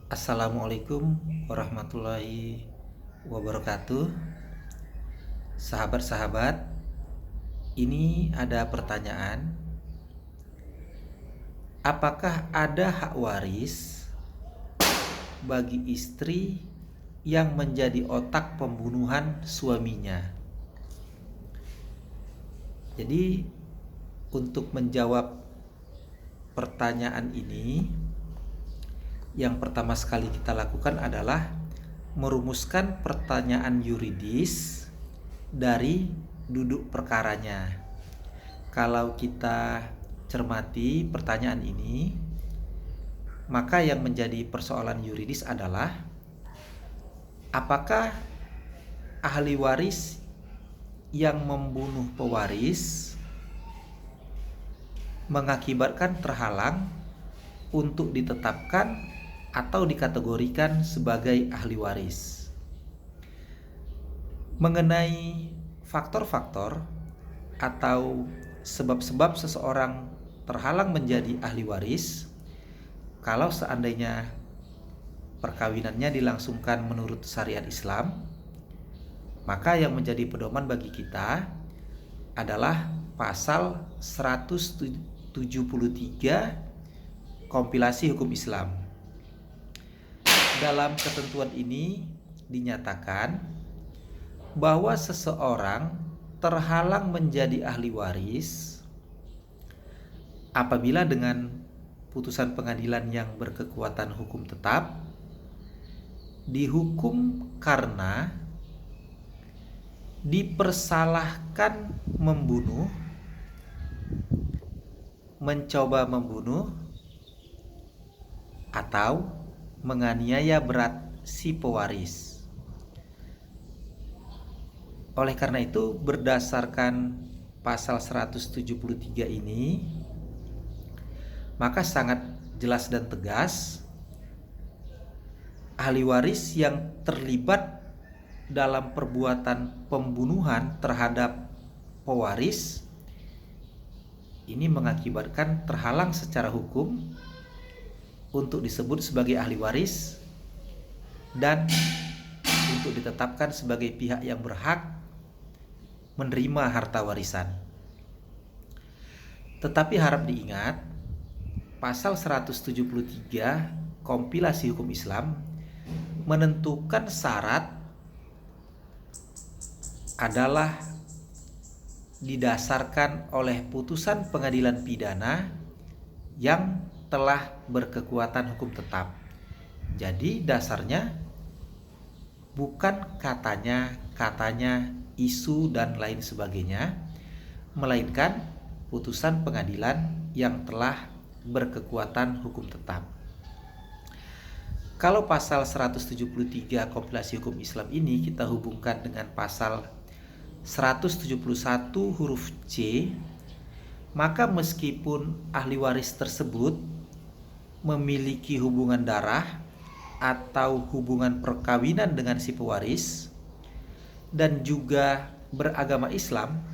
Assalamualaikum warahmatullahi wabarakatuh. Sahabat-sahabat, ini ada pertanyaan. Apakah ada hak waris bagi istri yang menjadi otak pembunuhan suaminya? Jadi, untuk menjawab pertanyaan ini, yang pertama sekali kita lakukan adalah merumuskan pertanyaan yuridis dari duduk perkaranya. Kalau kita cermati pertanyaan ini, maka yang menjadi persoalan yuridis adalah apakah ahli waris yang membunuh pewaris mengakibatkan terhalang untuk ditetapkan atau dikategorikan sebagai ahli waris. Mengenai faktor-faktor atau sebab-sebab seseorang terhalang menjadi ahli waris, kalau seandainya perkawinannya dilangsungkan menurut syariat Islam, maka yang menjadi pedoman bagi kita adalah pasal 173 kompilasi hukum Islam. Dalam ketentuan ini dinyatakan bahwa seseorang terhalang menjadi ahli waris apabila dengan putusan pengadilan yang berkekuatan hukum tetap dihukum karena dipersalahkan membunuh, mencoba membunuh, atau menganiaya berat si pewaris. Oleh karena itu, berdasarkan pasal 173 ini, maka sangat jelas dan tegas ahli waris yang terlibat dalam perbuatan pembunuhan terhadap pewaris ini mengakibatkan terhalang secara hukum untuk disebut sebagai ahli waris dan untuk ditetapkan sebagai pihak yang berhak menerima harta warisan. Tetapi harap diingat, pasal 173 kompilasi hukum Islam menentukan syarat adalah didasarkan oleh putusan pengadilan pidana yang telah berkekuatan hukum tetap. Jadi dasarnya bukan katanya, isu dan lain sebagainya, melainkan putusan pengadilan yang telah berkekuatan hukum tetap. Kalau pasal 173 kompilasi hukum Islam ini kita hubungkan dengan pasal 171 huruf C, maka meskipun ahli waris tersebut memiliki hubungan darah atau hubungan perkawinan dengan si pewaris dan juga beragama Islam,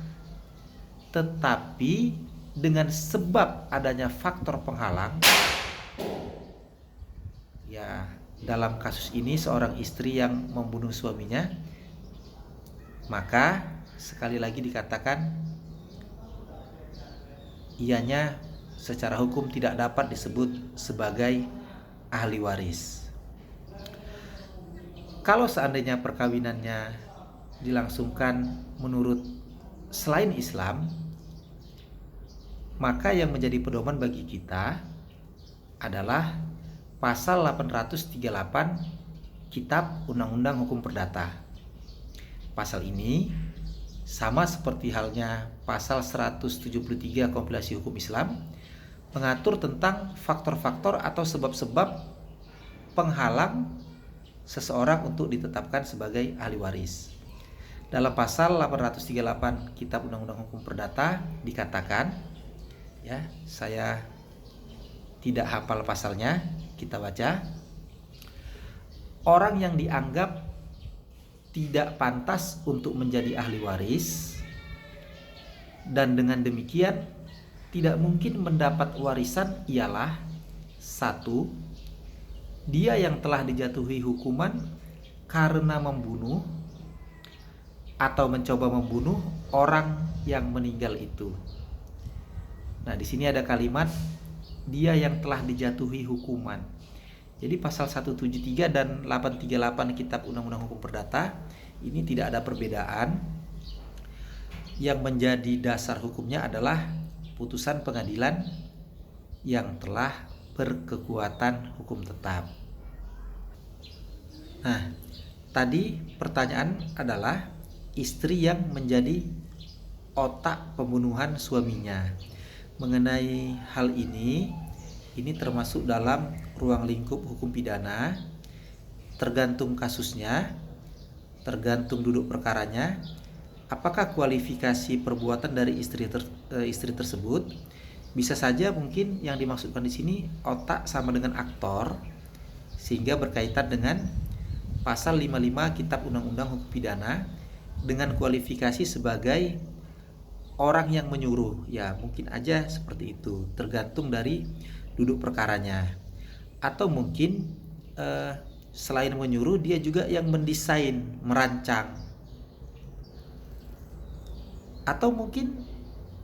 tetapi dengan sebab adanya faktor penghalang, ya dalam kasus ini seorang istri yang membunuh suaminya, maka sekali lagi dikatakan ianya secara hukum tidak dapat disebut sebagai ahli waris. Kalau seandainya perkawinannya dilangsungkan menurut selain Islam, maka yang menjadi pedoman bagi kita adalah pasal 838 Kitab Undang-Undang Hukum Perdata. Pasal ini sama seperti halnya pasal 173 kompilasi hukum Islam mengatur tentang faktor-faktor atau sebab-sebab penghalang seseorang untuk ditetapkan sebagai ahli waris. Dalam pasal 838 Kitab Undang-Undang Hukum Perdata dikatakan, ya, saya tidak hafal pasalnya, kita baca. Orang yang dianggap tidak pantas untuk menjadi ahli waris dan dengan demikian tidak mungkin mendapat warisan ialah: 1. dia yang telah dijatuhi hukuman karena membunuh atau mencoba membunuh orang yang meninggal itu. Nah, di sini ada kalimat dia yang telah dijatuhi hukuman. Jadi pasal 173 dan 838 Kitab Undang-Undang Hukum Perdata ini tidak ada perbedaan. Yang menjadi dasar hukumnya adalah putusan pengadilan yang telah berkekuatan hukum tetap. Nah, tadi pertanyaan adalah istri yang menjadi otak pembunuhan suaminya. Mengenai hal ini termasuk dalam ruang lingkup hukum pidana, tergantung kasusnya, tergantung duduk perkaranya, apakah kualifikasi perbuatan dari istri tersebut. Bisa saja mungkin yang dimaksudkan di sini otak sama dengan aktor, sehingga berkaitan dengan pasal 55 Kitab Undang-Undang Hukum Pidana dengan kualifikasi sebagai orang yang menyuruh. Ya, mungkin aja seperti itu, tergantung dari duduk perkaranya. Atau mungkin selain menyuruh, dia juga yang mendesain, merancang. Atau mungkin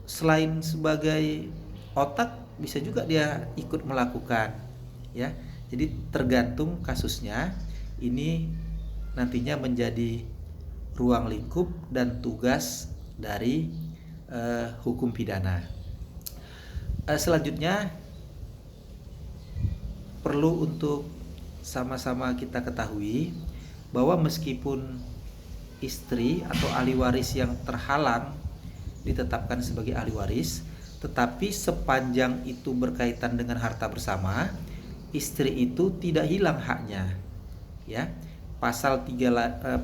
selain sebagai otak, bisa juga dia ikut melakukan, ya. Jadi tergantung kasusnya. Ini nantinya menjadi ruang lingkup dan tugas dari hukum pidana. Selanjutnya perlu untuk sama-sama kita ketahui bahwa meskipun istri atau ahli waris yang terhalang ditetapkan sebagai ahli waris, tetapi sepanjang itu berkaitan dengan harta bersama, istri itu tidak hilang haknya. Ya, pasal 35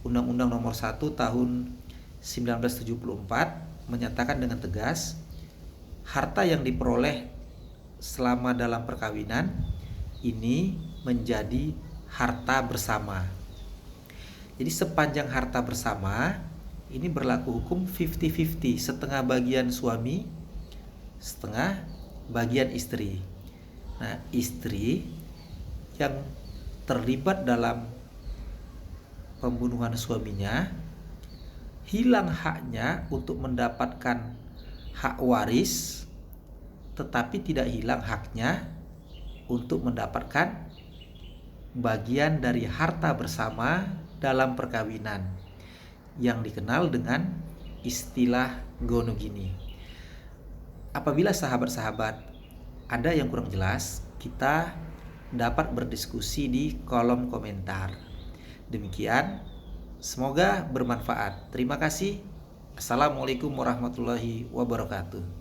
Undang-Undang Nomor 1 Tahun 1974 menyatakan dengan tegas, harta yang diperoleh selama dalam perkawinan ini menjadi harta bersama. Jadi sepanjang harta bersama ini berlaku hukum 50-50, setengah bagian suami, setengah bagian istri. Nah, istri yang terlibat dalam pembunuhan suaminya hilang haknya untuk mendapatkan hak waris, tetapi tidak hilang haknya untuk mendapatkan bagian dari harta bersama dalam perkawinan yang dikenal dengan istilah gonogini. Apabila sahabat-sahabat ada yang kurang jelas, kita dapat berdiskusi di kolom komentar. Demikian, semoga bermanfaat. Terima kasih. Assalamualaikum warahmatullahi wabarakatuh.